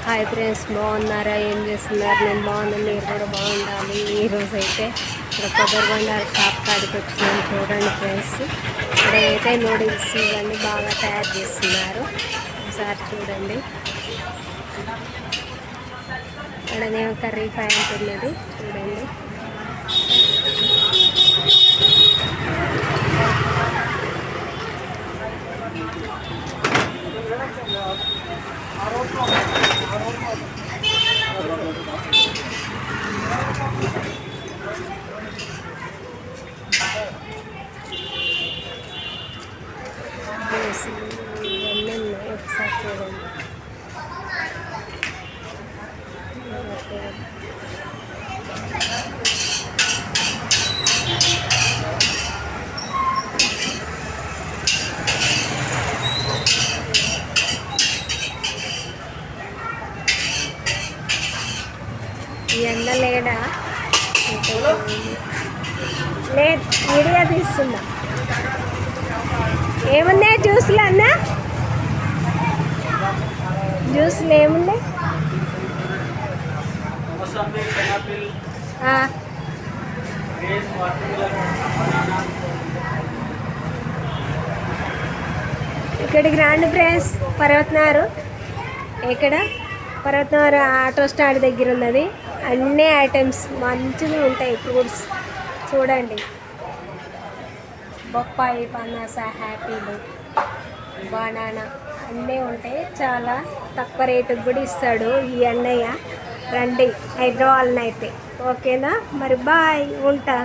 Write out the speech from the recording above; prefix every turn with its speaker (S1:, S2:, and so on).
S1: Hi friends, బాగున్నారా? ఏం చేస్తున్నారు? నేను బాగున్నాను, మీరు కూడా బాగుండాలి. ఈరోజు అయితే ఇక్కడ కొబ్బరిబండ షాప్ కాడికి వచ్చినాను. చూడండి ఫ్రెండ్స్, ఇక్కడ అయితే నూడిల్స్ ఇవన్నీ బాగా తయారు చేస్తున్నారు. ఒకసారి చూడండి. ఇక్కడనేమో కర్రీ పాయింట్ ఉన్నది, చూడండి. ఇవన్నీ ఉన్నాయి, ఒకసారి చూడండి. ఈ ఎండ లేడా? లేదు, వీడియో తీస్తుందా? ఏమున్నాయి జ్యూస్లు అన్న? జ్యూస్లు ఏమున్నాయి? ఇక్కడికి రాండి ఫ్రెండ్స్, పర్వతనారు. ఇక్కడ పర్వతనారు ఆటో స్టాండ్ దగ్గర ఉన్నది. అన్ని ఐటమ్స్ మంచిగా ఉంటాయి. ఫ్రూట్స్ చూడండి, బొప్పాయి, పనాస, యాపిల్, బనానా అన్నీ ఉంటాయి. చాలా తక్కువ రేటుకు కూడా ఇస్తాడు ఈ అన్నయ్య. రండి హైదరాబాద్లో అయితే. ఓకేనా మరి, బాయ్, ఉంటా.